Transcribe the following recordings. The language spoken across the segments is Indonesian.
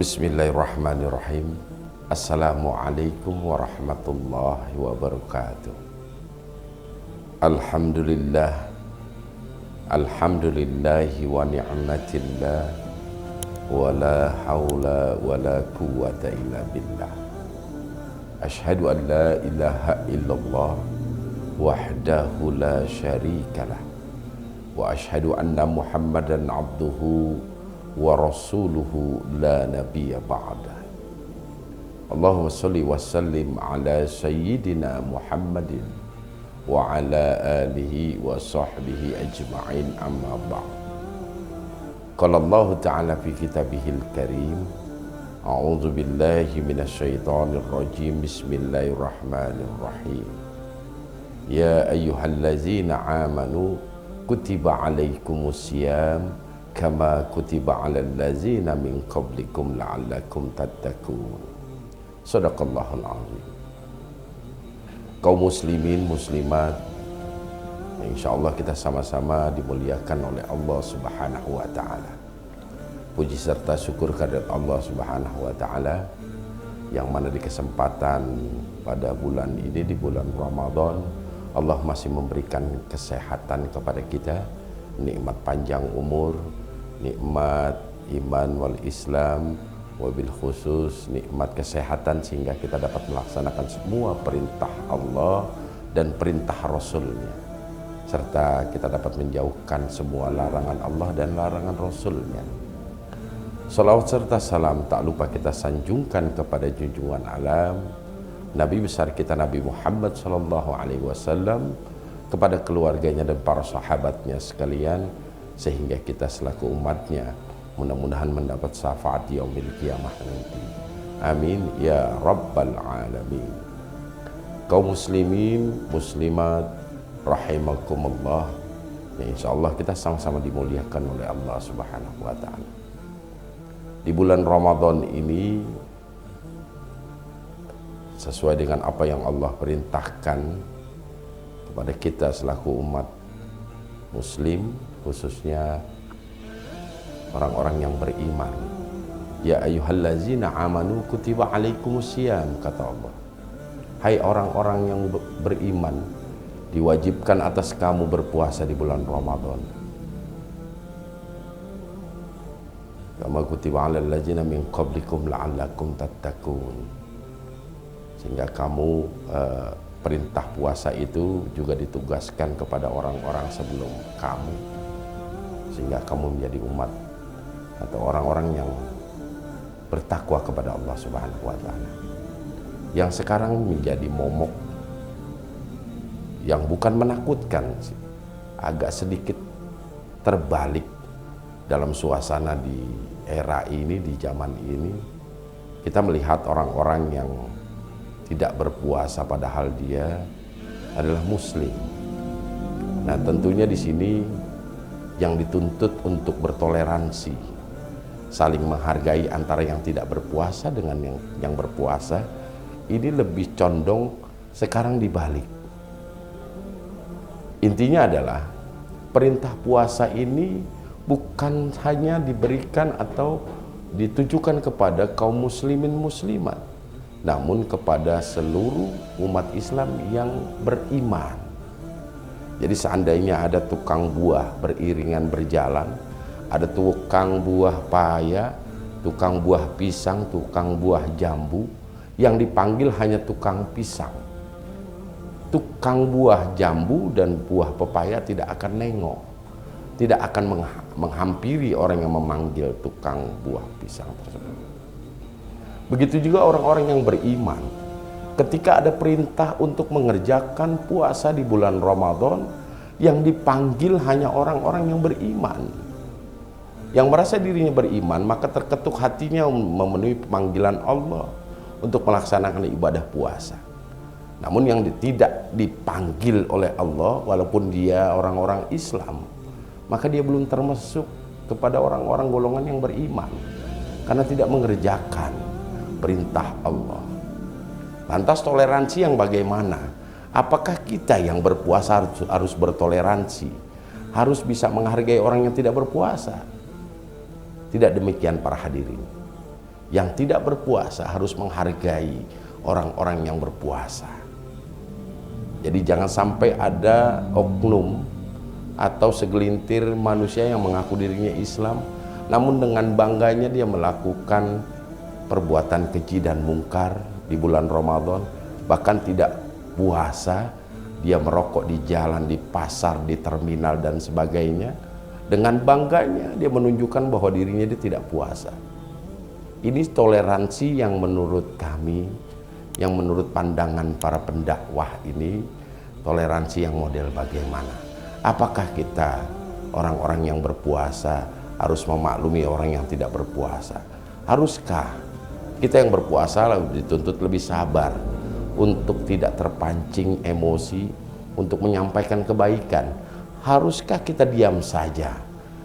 Bismillahirrahmanirrahim. Assalamualaikum warahmatullahi wabarakatuh. Alhamdulillahi wa ni'matillah, wa la hawla wa la quwwata illa billah. Ashhadu an la ilaha illallah wahdahu la syarikalah, wa ashhadu anna Muhammadan abduhu wa rasuluhu la nabiyya ba'da. Allahumma salli wa sallim ala sayyidina Muhammadin wa ala alihi wa sahbihi ajma'in, amma ba'd. Qala Allah ta'ala fi kitabihil karim, a'udzu billahi minasy syaithanir rajim, bismillahirrahmanirrahim. Ya ayyuhallazina amanu kutiba alaikumus syiyam kama kutiba alal ladzina min qablikum la'allakum tattaqun. Shadaqallahul azim. Kaum muslimin muslimat, insyaallah kita sama-sama dimuliakan oleh Allah Subhanahu wa taala. Puji serta syukur kehadirat Allah Subhanahu wa taala yang mana di kesempatan pada bulan ini, di bulan Ramadan, Allah masih memberikan kesehatan kepada kita, nikmat panjang umur, nikmat iman wal Islam, wabil khusus nikmat kesehatan, sehingga kita dapat melaksanakan semua perintah Allah dan perintah Rasulnya, serta kita dapat menjauhkan semua larangan Allah dan larangan Rasulnya. Salawat serta salam tak lupa kita sanjungkan kepada junjungan alam, Nabi besar kita Nabi Muhammad SAW, kepada keluarganya dan para sahabatnya sekalian, sehingga kita selaku umatnya mudah-mudahan mendapat syafaat yaumil qiyamah nanti. Amin ya rabbal alamin. Kaum muslimin muslimat rahimakumullah, ya insyaallah kita sama-sama dimuliakan oleh Allah Subhanahu wa taala. Di bulan Ramadan ini, sesuai dengan apa yang Allah perintahkan kepada kita selaku umat muslim, khususnya orang-orang yang beriman. Ya ayyuhallazina amanu kutiba alaikumus syiyam, kata Allah. Hai orang-orang yang beriman, diwajibkan atas kamu berpuasa di bulan Ramadan. Kama kutiba alal ladzina min qablikum la'allakum tattaqun. Sehingga kamu perintah puasa itu juga ditugaskan kepada orang-orang sebelum kamu, sehingga kamu menjadi umat atau orang-orang yang bertakwa kepada Allah Subhanahu wa taala. Yang sekarang menjadi momok yang bukan menakutkan, agak sedikit terbalik dalam suasana di era ini, di zaman ini. Kita melihat orang-orang yang tidak berpuasa padahal dia adalah muslim. Nah, tentunya di sini yang dituntut untuk bertoleransi, saling menghargai antara yang tidak berpuasa dengan yang berpuasa, ini lebih condong sekarang dibalik. Intinya adalah perintah puasa ini bukan hanya diberikan atau ditujukan kepada kaum muslimin muslimat, namun kepada seluruh umat Islam yang beriman. Jadi seandainya ada tukang buah beriringan berjalan, ada tukang buah paya, tukang buah pisang, tukang buah jambu, yang dipanggil hanya tukang pisang. Tukang buah jambu dan buah pepaya tidak akan nengok, tidak akan menghampiri orang yang memanggil tukang buah pisang tersebut. Begitu juga orang-orang yang beriman, ketika ada perintah untuk mengerjakan puasa di bulan Ramadan, yang dipanggil hanya orang-orang yang beriman, yang merasa dirinya beriman, maka terketuk hatinya memenuhi pemanggilan Allah untuk melaksanakan ibadah puasa. Namun yang tidak dipanggil oleh Allah, walaupun dia orang-orang Islam, maka dia belum termasuk kepada orang-orang golongan yang beriman, karena tidak mengerjakan perintah Allah. Lantas toleransi yang bagaimana? Apakah kita yang berpuasa harus bertoleransi, harus bisa menghargai orang yang tidak berpuasa? Tidak demikian para hadirin. Yang tidak berpuasa harus menghargai orang-orang yang berpuasa. Jadi jangan sampai ada oknum atau segelintir manusia yang mengaku dirinya Islam, namun dengan bangganya dia melakukan perbuatan keji dan mungkar di bulan Ramadan, bahkan tidak puasa, dia merokok di jalan, di pasar, di terminal dan sebagainya. Dengan bangganya dia menunjukkan bahwa dirinya dia tidak puasa. Ini toleransi yang menurut kami, yang menurut pandangan para pendakwah ini, toleransi yang model bagaimana? Apakah kita orang-orang yang berpuasa harus memaklumi orang yang tidak berpuasa? Haruskah kita yang berpuasa dituntut lebih sabar untuk tidak terpancing emosi, untuk menyampaikan kebaikan? Haruskah kita diam saja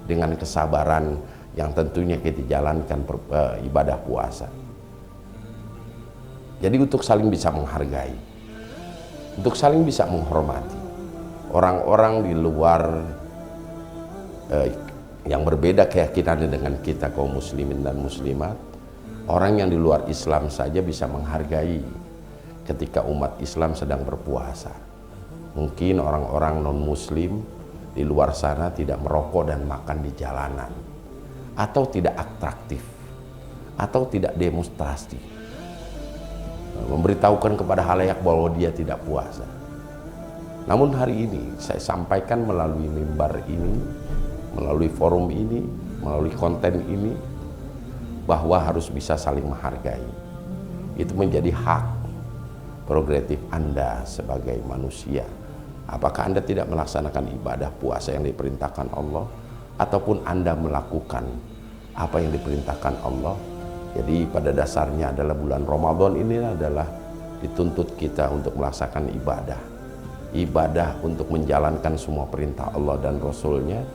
dengan kesabaran yang tentunya kita jalankan ibadah puasa? Jadi untuk saling bisa menghargai, untuk saling bisa menghormati orang-orang di luar yang berbeda keyakinannya dengan kita kaum muslimin dan muslimat, orang yang di luar Islam saja bisa menghargai ketika umat Islam sedang berpuasa. Mungkin orang-orang non muslim di luar sana tidak merokok dan makan di jalanan, atau tidak atraktif, atau tidak demonstrasi, memberitahukan kepada halayak bahwa dia tidak puasa. Namun hari ini saya sampaikan melalui mimbar ini, melalui forum ini, melalui konten ini, bahwa harus bisa saling menghargai. Itu menjadi hak prerogatif Anda sebagai manusia. Apakah Anda tidak melaksanakan ibadah puasa yang diperintahkan Allah, ataupun Anda melakukan apa yang diperintahkan Allah? Jadi pada dasarnya adalah bulan Ramadan ini adalah dituntut kita untuk melaksanakan ibadah. Ibadah untuk menjalankan semua perintah Allah dan Rasul-Nya,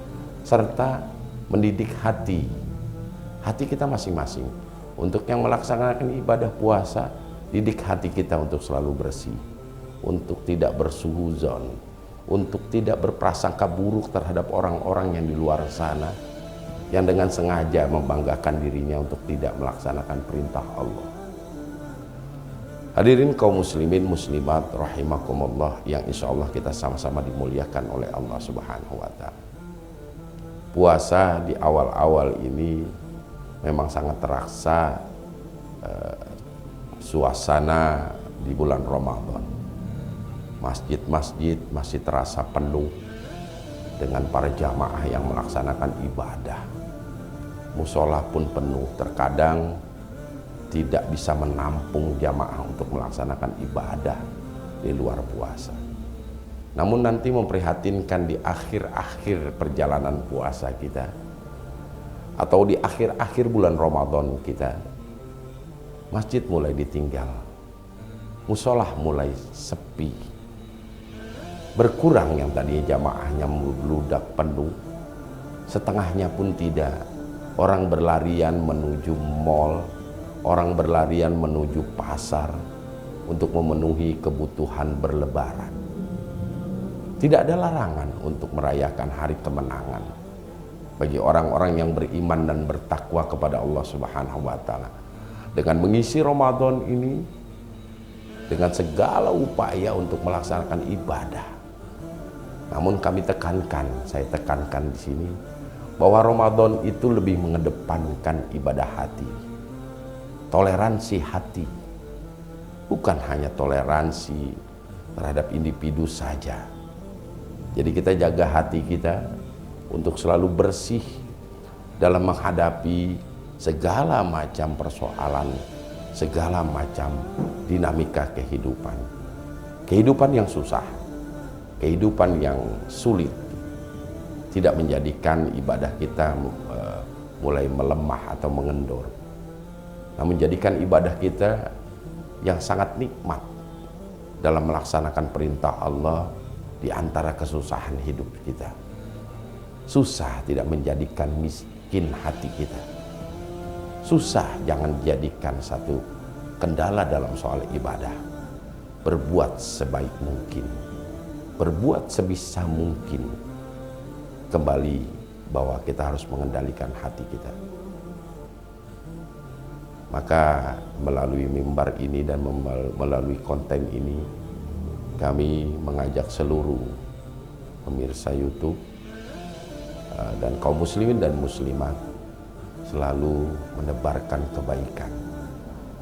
serta mendidik hati kita masing-masing. Untuk yang melaksanakan ibadah puasa, didik hati kita untuk selalu bersih, untuk tidak bersuhuzon, untuk tidak berprasangka buruk terhadap orang-orang yang di luar sana, yang dengan sengaja membanggakan dirinya untuk tidak melaksanakan perintah Allah. Hadirin kaum muslimin muslimat rahimakumullah, yang insya Allah kita sama-sama dimuliakan oleh Allah Subhanahu wa ta'ala. Puasa di awal-awal ini memang sangat terasa suasana di bulan Ramadan. Masjid-masjid masih terasa penuh dengan para jamaah yang melaksanakan ibadah. Musola pun penuh, terkadang tidak bisa menampung jamaah untuk melaksanakan ibadah di luar puasa. Namun nanti memprihatinkan di akhir-akhir perjalanan puasa kita, atau di akhir-akhir bulan Ramadan kita, masjid mulai ditinggal, musola mulai sepi, berkurang yang tadinya jamaahnya meludak penuh, setengahnya pun tidak. Orang berlarian menuju mal, orang berlarian menuju pasar untuk memenuhi kebutuhan berlebaran. Tidak ada larangan untuk merayakan hari kemenangan bagi orang-orang yang beriman dan bertakwa kepada Allah Subhanahu wa ta'ala, dengan mengisi Ramadan ini dengan segala upaya untuk melaksanakan ibadah. Namun kami tekankan, saya tekankan di sini, bahwa Ramadan itu lebih mengedepankan ibadah hati, toleransi hati, bukan hanya toleransi terhadap individu saja. Jadi kita jaga hati kita untuk selalu bersih dalam menghadapi segala macam persoalan, segala macam dinamika kehidupan. Kehidupan yang susah, kehidupan yang sulit, tidak menjadikan ibadah kita mulai melemah atau mengendur, namun menjadikan ibadah kita yang sangat nikmat dalam melaksanakan perintah Allah di antara kesusahan hidup kita. Susah tidak menjadikan miskin hati kita. Susah jangan jadikan satu kendala dalam soal ibadah. Berbuat sebaik mungkin, berbuat sebisa mungkin. Kembali bahwa kita harus mengendalikan hati kita. Maka melalui mimbar ini dan melalui konten ini, kami mengajak seluruh pemirsa YouTube dan kaum muslimin dan muslimat selalu menebarkan kebaikan.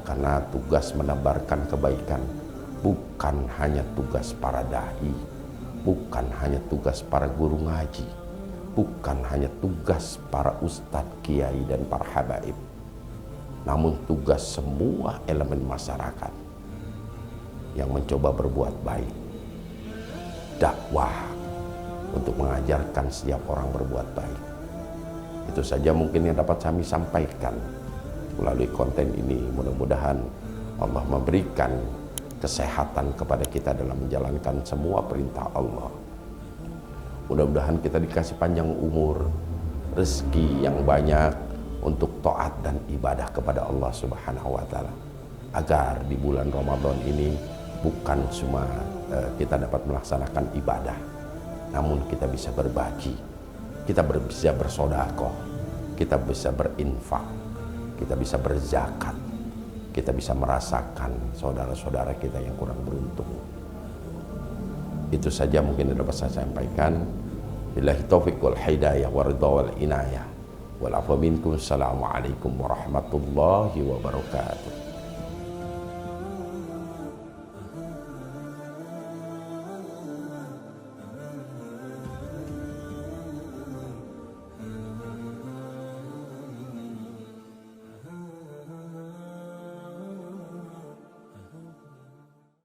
Karena tugas menebarkan kebaikan bukan hanya tugas para dai, bukan hanya tugas para guru ngaji, bukan hanya tugas para ustadz, kiai, dan para habaib, namun tugas semua elemen masyarakat yang mencoba berbuat baik. Dakwah untuk mengajarkan setiap orang berbuat baik. Itu saja mungkin yang dapat kami sampaikan melalui konten ini. Mudah-mudahan Allah memberikan kesehatan kepada kita dalam menjalankan semua perintah Allah. Mudah-mudahan kita dikasih panjang umur, rezeki yang banyak untuk taat dan ibadah kepada Allah Subhanahu wa Ta'ala, agar di bulan Ramadan ini bukan cuma kita dapat melaksanakan ibadah, namun kita bisa berbagi, kita bisa bersedekah, kita bisa berinfak, kita bisa berzakat, kita bisa merasakan saudara-saudara kita yang kurang beruntung. Itu saja mungkin yang dapat saya sampaikan. Billahi taufiq wal hidayah wa ridha wal inayah. Wal afwa minkum. Assalamualaikum warahmatullahi wabarakatuh.